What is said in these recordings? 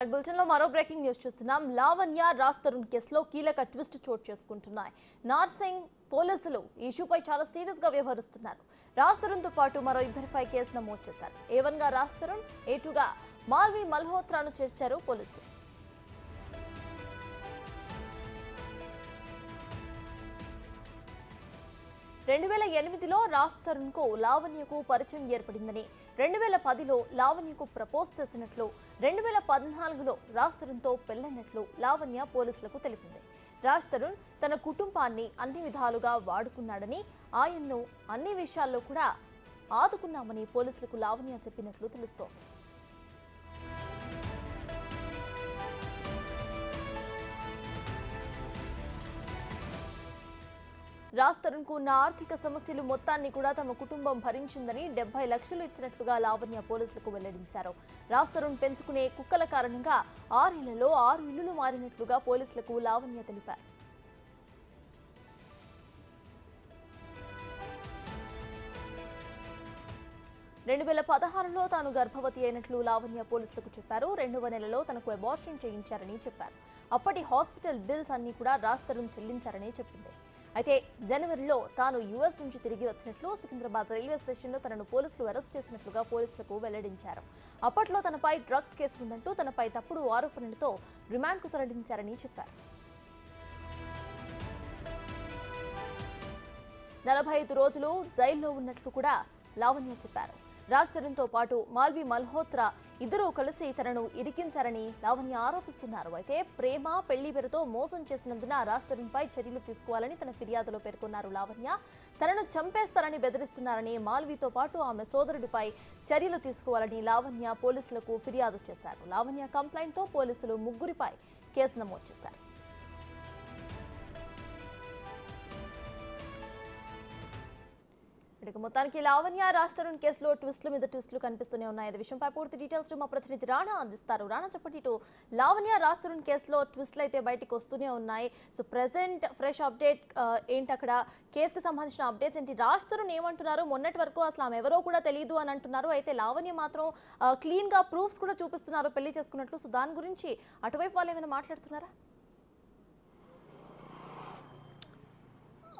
బులెటిన్లో మరో breaking news చూస్తున్నాం. లావణ్య రాజ్ తరుణ్ కేసులో కీలక ట్విస్ట్ చోటు చేసుకుంటున్నాయి. నార్సింగ్ పోలీసులు ఈ ఇష్యూపై చాలా సీరియస్ గా వ్యవహరిస్తున్నారు. రాజ్ తరుణ్ తో పాటు మరో ఇద్దరిపై కేసు నమోదు చేశారు. A1 గా రాజ్ తరుణ్, A2 గా మాల్వి మల్హోత్రాను చేర్చారు పోలీసులు. లో రాజ్ తరుణ్ కు లావణ్యకు పరిచయం ఏర్పడిందని, 2010లో లావణ్యకు ప్రపోజ్ చేసినట్లు, 2014లో రాజ్ తరుణ్ తో పెళ్లైనట్లు లావణ్య పోలీసులకు తెలిపింది. రాజ్ తరుణ్ తన కుటుంబాన్ని అన్ని విధాలుగా వాడుకున్నాడని, ఆయన్ను అన్ని విషయాల్లో కూడా ఆదుకున్నామని పోలీసులకు లావణ్య చెప్పినట్లు తెలుస్తోంది. రాజ్ తరుణ్ కు ఉన్న ఆర్థిక సమస్యలు మొత్తాన్ని కూడా తమ కుటుంబం భరించిందని 70 లక్షలు ఇచ్చినట్లుగా లావణ్య పోలీసులకు వెల్లడించారు. రాజ్ తరుణ్ పెంచుకునే కుక్కల కారణంగా 6 ఇళ్లలో 6 ఇళ్లు మారినట్లుగా పోలీసులకు లావణ్య తెలిపారు. తాను గర్భవతి అయినట్లు లావణ్య పోలీసులకు చెప్పారు. 2వ నెలలో తనకు అబార్షన్ చేయించారని చెప్పారు. అప్పటి హాస్పిటల్ బిల్స్ అన్ని కూడా రాజ్ తరుణ్ చెల్లించారని చెప్పింది. అయితే జనవరిలో తాను యుఎస్ నుంచి తిరిగి వచ్చినట్లు, సికింద్రాబాద్ రైల్వే స్టేషన్లో తనను పోలీసులు అరెస్ట్ చేసినట్లుగా పోలీసులకు వెల్లడించారు. అప్పట్లో తనపై డ్రగ్స్ కేసు ఉందంటూ తనపై తప్పుడు ఆరోపణలతో రిమాండ్కు తరలించారని చెప్పారు. 45 రోజులు జైల్లో ఉన్నట్లు కూడా లావణ్య చెప్పారు. రాజ్ తరుణ్ తో పాటు మాల్వి మల్హోత్రా ఇద్దరూ కలిసి తనను ఇరికించారని లావణ్య ఆరోపిస్తున్నారు. అయితే ప్రేమ, పెళ్లి పేరుతో మోసం చేసినందున రాజ్ తరుణ్ పై చర్యలు తీసుకోవాలని తన ఫిర్యాదులో పేర్కొన్నారు లావణ్య. తనను చంపేస్తారని బెదిరిస్తున్నారని, మాల్వితో పాటు ఆమె సోదరుడిపై చర్యలు తీసుకోవాలని లావణ్య పోలీసులకు ఫిర్యాదు చేశారు. లావణ్య కంప్లైంట్ తో పోలీసులు ముగ్గురిపై కేసు నమోదు చేశారు. మొత్తానికి లావణ్య రాజ్ తరుణ్ కేసులో ట్విస్టుల మీద ట్విస్టులు కనిపిస్తూనే ఉన్నాయి. అదే విషయంపై పూర్తి డీటెయిల్స్ మా ప్రతినిధి రాణా అందిస్తారు. రాణా చెప్పండి, ఇటు లావణ్య రాజ్ తరుణ్ కేసులో ట్విస్టులు అయితే బయటకు వస్తూనే ఉన్నాయి. సో ప్రెసెంట్ ఫ్రెష్ అప్డేట్ ఏంటి, అక్కడ కేసుకి సంబంధించిన అప్డేట్స్ ఏంటి? రాజ్ తరుణ్ ఏమంటున్నారు? మొన్నటి వరకు అసలు ఆమె ఎవరో కూడా తెలియదు అని అంటున్నారు. అయితే లావణ్య మాత్రం క్లీన్ గా ప్రూఫ్స్ కూడా చూపిస్తున్నారు పెళ్లి చేసుకున్నట్లు. సో దాని గురించి అటువైపు వాళ్ళు ఏమైనా మాట్లాడుతున్నారా?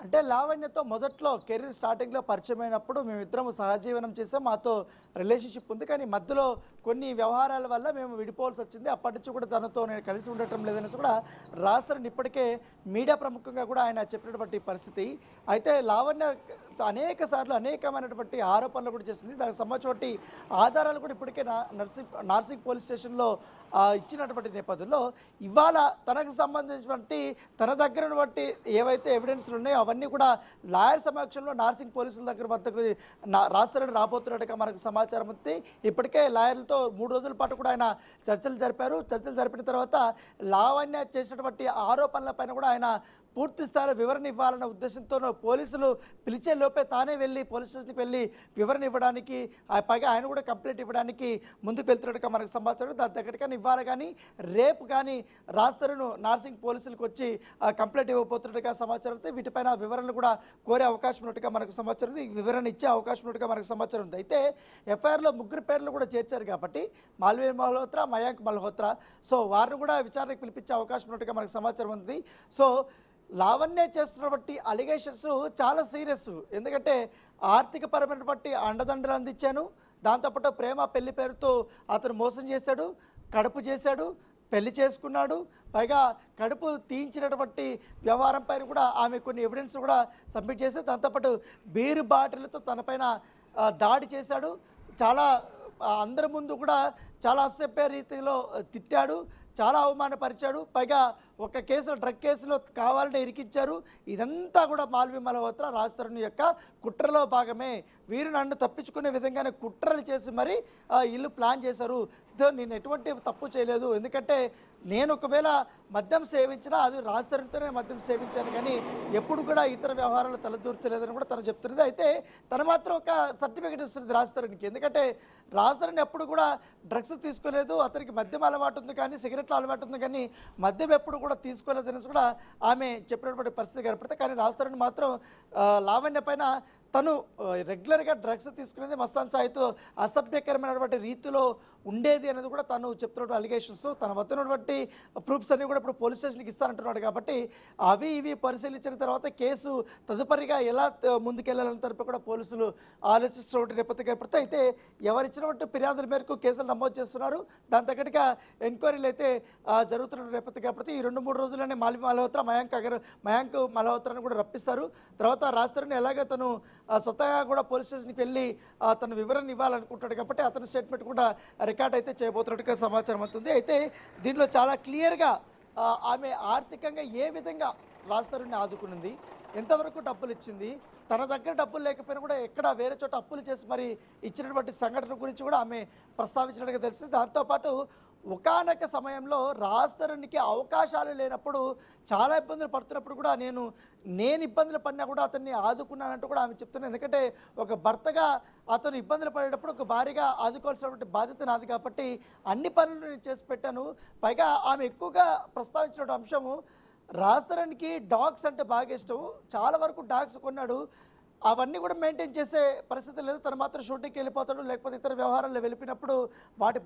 అంటే లావణ్యతో మొదట్లో కెరీర్ స్టార్టింగ్లో పరిచయం అయినప్పుడు మేమిద్దరం సహజీవనం చేసాం, మాతో రిలేషన్షిప్ ఉంది. కానీ మధ్యలో కొన్ని వ్యవహారాల వల్ల మేము విడిపోవాల్సి వచ్చింది. అప్పటి నుంచి కూడా తనతో నేను కలిసి ఉండటం లేదనేసి కూడా రాజ్ తరుణ్ ఇప్పటికే మీడియా ప్రముఖంగా కూడా ఆయన చెప్పినటువంటి పరిస్థితి. అయితే లావణ్య అనేక సార్లు అనేకమైనటువంటి ఆరోపణలు కూడా చేసింది. దానికి సంబంధించినటువంటి ఆధారాలు కూడా ఇప్పటికే నార్సింగ్ పోలీస్ స్టేషన్లో ఇచ్చినటువంటి నేపథ్యంలో ఇవాళ తనకు సంబంధించినటువంటి తన దగ్గర ఉన్నటువంటి ఏవైతే ఎవిడెన్స్లు ఉన్నాయో అవన్నీ కూడా లాయర్ సమక్షంలో నార్సింగ్ పోలీసుల దగ్గర వద్దకు రాజ్ తరుణ్ రాబోతున్నట్టుగా మనకు సమాచారం ఉంది. ఇప్పటికే లాయర్లతో 3 రోజుల పాటు కూడా ఆయన చర్చలు జరిపారు. చర్చలు జరిపిన తర్వాత లావణ్య చేసినటువంటి ఆరోపణలపైన కూడా ఆయన పూర్తి స్థాయిలో వివరణ ఇవ్వాలన్న ఉద్దేశంతో పోలీసులు పిలిచే లోపే తానే వెళ్ళి పోలీస్ స్టేషన్కి వెళ్ళి వివరణ ఇవ్వడానికి, పైగా ఆయన కూడా కంప్లైంట్ ఇవ్వడానికి ముందుకు వెళ్తున్నట్టుగా మనకు సమాచారం. దాని దగ్గర కానీ ఇవ్వాలి కానీ రేపు కానీ రాజ్ తరుణ్ నార్సింగ్ పోలీసులకు వచ్చి కంప్లైంట్ ఇవ్వబోతున్నట్టుగా సమాచారం ఉంది. వీటిపైన వివరణలు కూడా కోరే అవకాశం ఉన్నట్టుగా మనకు సమాచారం ఉంది. వివరణ ఇచ్చే అవకాశం ఉన్నట్టుగా మనకు సమాచారం ఉంది. అయితే ఎఫ్ఐఆర్లో 3 పేర్లు కూడా చేర్చారు కాబట్టి మాల్వి మల్హోత్రా, మయాంక్ మల్హోత్రా, సో వారిని కూడా విచారణకు పిలిపించే అవకాశం ఉన్నట్టుగా మనకు సమాచారం ఉంది. సో లావణ్య చేస్తున్నటువంటి అలిగేషన్స్ చాలా సీరియస్. ఎందుకంటే ఆర్థికపరమైనటువంటి అండదండలు అందించాను, దాంతోపాటు ప్రేమ పెళ్లి పేరుతో అతను మోసం చేశాడు, కడుపు చేశాడు, పెళ్లి చేసుకున్నాడు, పైగా కడుపు తీయించినటువంటి వ్యవహారం పైన కూడా ఆమె కొన్ని ఎవిడెన్స్ కూడా సబ్మిట్ చేసి, దాంతోపాటు బీరు బాటిల్తో తనపైన దాడి చేశాడు, చాలా అందరి ముందు కూడా చాలా అప్సెప్పే రీతిలో తిట్టాడు, చాలా అవమానపరిచాడు, పైగా ఒక కేసులో డ్రగ్ కేసులో కావాలని ఇరికించారు. ఇదంతా కూడా మాల్వి మల్హోత్రా రాజ్ తరుణ్ యొక్క కుట్రలో భాగమే. వీరు నన్ను తప్పించుకునే విధంగానే కుట్రలు చేసి మరి ఇల్లు ప్లాన్ చేశారు. నేను ఎటువంటి తప్పు చేయలేదు, ఎందుకంటే నేను ఒకవేళ మద్యం సేవించినా అది రాజ్ తరుణ్తోనే మద్యం సేవించాను, కానీ ఎప్పుడు కూడా ఇతర వ్యవహారాలు తలదూర్చలేదని కూడా తను చెప్తున్నది. అయితే తను మాత్రం ఒక సర్టిఫికేట్ ఇస్తుంది రాజ్ తరుణ్కి, ఎందుకంటే రాజ్ తరుణ్ ఎప్పుడు కూడా డ్రగ్స్ తీసుకోలేదు, అతనికి మద్యం అలవాటు ఉంది కానీ సిగరెట్ల అలవాటు ఉంది కానీ మద్యం ఎప్పుడు కూడా తీసుకోలేదనేసి కూడా ఆమె చెప్పినటువంటి పరిస్థితి కనపడితే, కానీ రాజ్ తరుణ్ మాత్రం లావణ్య పైన తను రెగ్యులర్గా డ్రగ్స్ తీసుకునేది మస్తాన్ సాయితో అసభ్యకరమైనటువంటి రీతిలో ఉండేది అనేది కూడా తను చెప్తున్నటువంటి అలిగేషన్స్, తన వద్ద ఉన్నటువంటి ప్రూఫ్స్ అన్ని కూడా ఇప్పుడు పోలీస్ స్టేషన్కి ఇస్తానంటున్నాడు. కాబట్టి అవి ఇవి పరిశీలించిన తర్వాత కేసు తదుపరిగా ఎలా ముందుకెళ్లాలని తరపు కూడా పోలీసులు ఆలోచిస్తున్నటువంటి నేపథ్యం ఏర్పడితే, అయితే ఎవరిచ్చినటువంటి ఫిర్యాదుల మేరకు కేసులు నమోదు చేస్తున్నారు. దాని తగ్గట్టుగా ఎంక్వైరీలు అయితే జరుగుతున్న నేపథ్యం ఏర్పడితే ఈ 2-3 రోజుల్లోనే మాల్వి మల్హోత్రా, మయాంక్ మల్హోత్రాను కూడా రప్పిస్తారు. తర్వాత రాజ్ ఎలాగ తను స్వతహాగా కూడా పోలీస్ స్టేషన్కి వెళ్ళి తన వివరణ ఇవ్వాలనుకుంటాడు. కాబట్టి అతని స్టేట్మెంట్ కూడా రికార్డ్ అయితే చేయబోతున్నట్టుగా సమాచారం అవుతుంది. అయితే దీనిలో చాలా క్లియర్గా ఆమె ఆర్థికంగా ఏ విధంగా రాజ్ తరుణ్ని ఆదుకునింది, ఎంతవరకు డబ్బులు ఇచ్చింది, తన దగ్గర డబ్బులు లేకపోయినా కూడా ఎక్కడ వేరే చోట అప్పులు చేసి మరి ఇచ్చినటువంటి సంఘటన గురించి కూడా ఆమె ప్రస్తావించినట్టుగా తెలిసింది. దాంతోపాటు ఒకానొక సమయంలో రాజ్ తరుణ్కి అవకాశాలు లేనప్పుడు చాలా ఇబ్బందులు పడుతున్నప్పుడు కూడా నేను ఇబ్బందులు పడినా కూడా అతన్ని ఆదుకున్నానంటూ కూడా ఆమె చెప్తున్నాను. ఎందుకంటే ఒక భర్తగా అతను ఇబ్బందులు పడేటప్పుడు ఒక భారీగా ఆదుకోవాల్సినటువంటి బాధ్యత నాది. కాబట్టి అన్ని పనులు నేను చేసి పెట్టాను. పైగా ఆమె ఎక్కువగా ప్రస్తావించిన అంశము, రాజ్ తరుణ్కి డాగ్స్ అంటే బాగా ఇష్టం, చాలా వరకు డాగ్స్ కొన్నాడు, అవన్నీ కూడా మెయింటైన్ చేసే పరిస్థితి లేదు. తను మాత్రం షూటింగ్కి వెళ్ళిపోతాడు, లేకపోతే ఇతర వ్యవహారాల్లో వెళ్ళిపోయినప్పుడు వాటి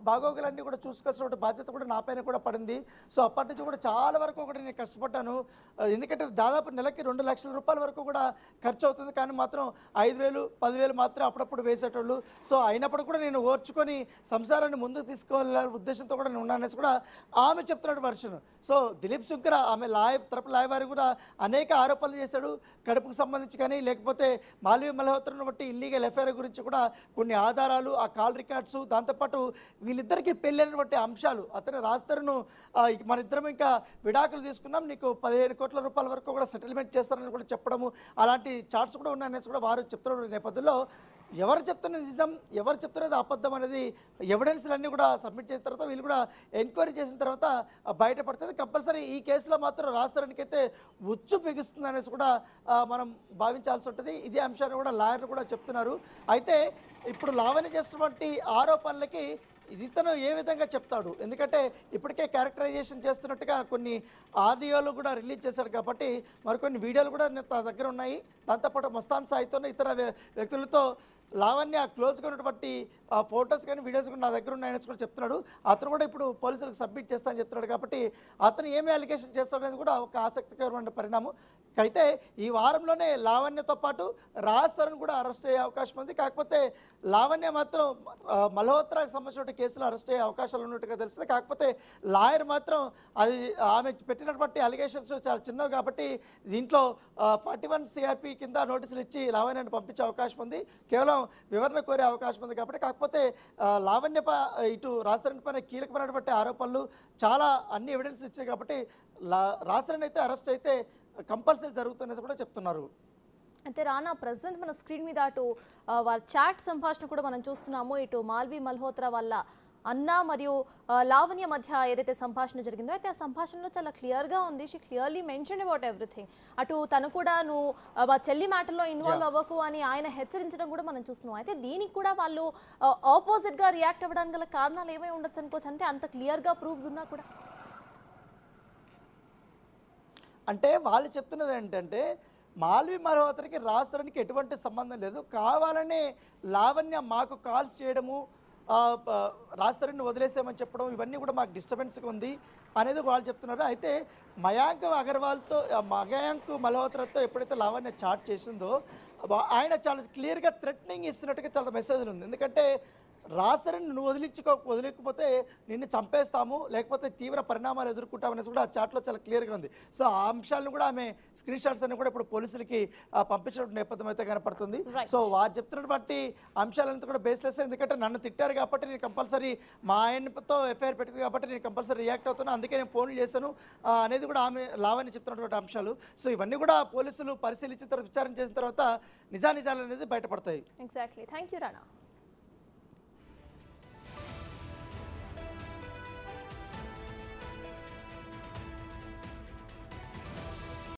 బాగోగులన్నీ కూడా చూసుకోవాల్సిన బాధ్యత కూడా నా పైన కూడా పడింది. సో అప్పటి నుంచి కూడా చాలా వరకు కూడా నేను కష్టపడ్డాను. ఎందుకంటే దాదాపు నెలకి 2 లక్షల రూపాయల వరకు కూడా ఖర్చు అవుతుంది. కానీ మాత్రం 5,000, 10,000 మాత్రం అప్పుడప్పుడు వేసేటోళ్ళు. సో అయినప్పుడు కూడా నేను ఓర్చుకొని సంసారాన్ని ముందుకు తీసుకోవాలనే ఉద్దేశంతో కూడా నేను ఉన్నాననేసి కూడా ఆమె చెప్తున్నాడు వర్షన్. సో దిలీప్ శంకర్ ఆమె తరపు లాయవారి కూడా అనేక ఆరోపణలు చేశాడు. కడుపుకు సంబంధించి కానీ లేకపోతే మాల్వి మల్హోత్రాను బట్టి ఇల్లీగల్ ఎఫ్ఐఆర్ గురించి కూడా కొన్ని ఆధారాలు, ఆ కాల్ రికార్డ్స్, దాంతోపాటు వీళ్ళిద్దరికీ పెళ్ళైనటువంటి అంశాలు, అతను రాజ్ తరుణ్ మన ఇద్దరం ఇంకా విడాకులు తీసుకున్నాం, నీకు 15 కోట్ల రూపాయల వరకు కూడా సెటిల్మెంట్ చేస్తారని కూడా చెప్పడము, అలాంటి చార్ట్స్ కూడా ఉన్నాయనేసి కూడా వారు చెప్తున్న నేపథ్యంలో ఎవరు చెప్తున్నది నిజం, ఎవరు చెప్తున్నది అబద్ధం అనేది ఎవిడెన్స్లన్నీ కూడా సబ్మిట్ చేసిన తర్వాత వీళ్ళు కూడా ఎంక్వైరీ చేసిన తర్వాత బయటపడుతుంది. కంపల్సరీ ఈ కేసులో మాత్రం రాజ్ తరుణ్కి అయితే ఉచ్చు బిగుస్తుంది అనేసి కూడా మనం భావించాల్సి ఉంటుంది. ఇదే అంశాన్ని కూడా లాయర్లు కూడా చెప్తున్నారు. అయితే ఇప్పుడు లావణ్య చేస్తున్నటువంటి ఆరోపణలకి ఇతను ఏ విధంగా చెప్తాడు, ఎందుకంటే ఇప్పటికే క్యారెక్టరైజేషన్ చేస్తున్నట్టుగా కొన్ని ఆడియోలు కూడా రిలీజ్ చేశాడు. కాబట్టి మరికొన్ని వీడియోలు కూడా తన దగ్గర ఉన్నాయి. దాంతోపాటు మస్తాన్ సాయితో ఇతర వ్యక్తులతో లావణ్య క్లోజ్గా ఉన్నటువంటి ఫొటోస్ కానీ వీడియోస్ కూడా నా దగ్గర ఉన్నాయని కూడా చెప్తున్నాడు. అతను కూడా ఇప్పుడు పోలీసులకు సబ్మిట్ చేస్తానని చెప్తున్నాడు. కాబట్టి అతను ఏమి అలిగేషన్ చేస్తాడనేది కూడా ఒక ఆసక్తికరమైన పరిణామం. అయితే ఈ వారంలోనే లావణ్యతో పాటు రాజ్ తరుణ్ కూడా అరెస్ట్ అయ్యే అవకాశం ఉంది. కాకపోతే లావణ్య మాత్రం మల్హోత్రాకి సంబంధించిన కేసులో అరెస్ట్ అయ్యే అవకాశాలు ఉన్నట్టుగా తెలుస్తుంది. కాకపోతే లాయర్ మాత్రం అది ఆమె పెట్టినటువంటి అలిగేషన్స్ చాలా చిన్నవి కాబట్టి దీంట్లో 41 CRP కింద నోటీసులు ఇచ్చి లావణ్యను పంపించే అవకాశం ఉంది. కేవలం వివరణ కోరే అవకాశం ఉంది. కాకపోతే లావణ్య ఇటు రాజ్ తరుణ్ పైన కీలకమైనటువంటి ఆరోపణలు చాలా అన్ని ఎవిడెన్స్ ఇచ్చాయి. కాబట్టి రాజ్ తరుణ్ అయితే అరెస్ట్ అయితే కంపల్సరీ జరుగుతుందని కూడా చెప్తున్నారు. అయితే రానా, ప్రెసెంట్ మన స్క్రీన్ మీద అటు వాళ్ళ చాట్ సంభాషణ కూడా మనం చూస్తున్నాము. ఇటు మాల్వి మల్హోత్రా వాళ్ళ అన్న మరియు లావణ్య మధ్య ఏదైతే సంభాషణ జరిగిందో అయితే ఆ సంభాషణలో చాలా క్లియర్గా ఉంది. She clearly mention about everything. అటు తను కూడా నువ్వు మా చెల్లి మ్యాటర్లో ఇన్వాల్వ్ అవ్వకు అని ఆయన హెచ్చరించడం కూడా మనం చూస్తున్నాం. అయితే దీనికి కూడా వాళ్ళు ఆపోజిట్గా రియాక్ట్ అవ్వడానికి గల కారణాలు ఏమై ఉండొచ్చు అనుకోవచ్చు, అంటే అంత క్లియర్గా ప్రూఫ్స్ ఉన్నా కూడా. అంటే వాళ్ళు చెప్తున్నది ఏంటంటే మాల్వి మల్హోత్రాకి రాజ్ తరుణ్కి ఎటువంటి సంబంధం లేదు, కావాలనే లావణ్య మాకు కాల్స్ చేయడము, రాజ్ తరుణ్ని వదిలేసామని చెప్పడం, ఇవన్నీ కూడా మాకు డిస్టర్బెన్స్గా ఉంది అనేది వాళ్ళు చెప్తున్నారు. అయితే మయాంక్ మల్హోత్రాతో ఎప్పుడైతే లావణ్య చాట్ చేసిందో ఆయన చాలా క్లియర్గా థ్రెటనింగ్ ఇస్తున్నట్టుగా చాలా మెసేజ్లు ఉంది. ఎందుకంటే రాజ్ తరుణ్ నువ్వు వదిలేకపోతే నిన్ను చంపేస్తాము, లేకపోతే తీవ్ర పరిణామాలు ఎదుర్కొంటామనేసి కూడా ఆ చాట్లో చాలా క్లియర్గా ఉంది. సో ఆ అంశాలను కూడా ఆమె స్క్రీన్ షాట్స్ అన్ని కూడా ఇప్పుడు పోలీసులకి పంపించిన నేపథ్యం అయితే కనపడుతుంది. సో వారు చెప్తున్నటువంటి అంశాలంతా కూడా బేస్లెస్. ఎందుకంటే నన్ను తిట్టారు కాబట్టి నేను కంపల్సరీ మా ఆయనతో ఎఫ్ఐఆర్ పెట్టింది కాబట్టి నేను కంపల్సరీ రియాక్ట్ అవుతున్నాను, అందుకే నేను ఫోన్లు చేశాను అనేది కూడా ఆమె లావణ్య చెప్తున్నటువంటి అంశాలు. సో ఇవన్నీ కూడా పోలీసులు పరిశీలించిన తర్వాత విచారణ చేసిన తర్వాత నిజానిజాలు అనేది బయటపడతాయి. ఎగ్జాక్ట్లీ. Thank you Rana.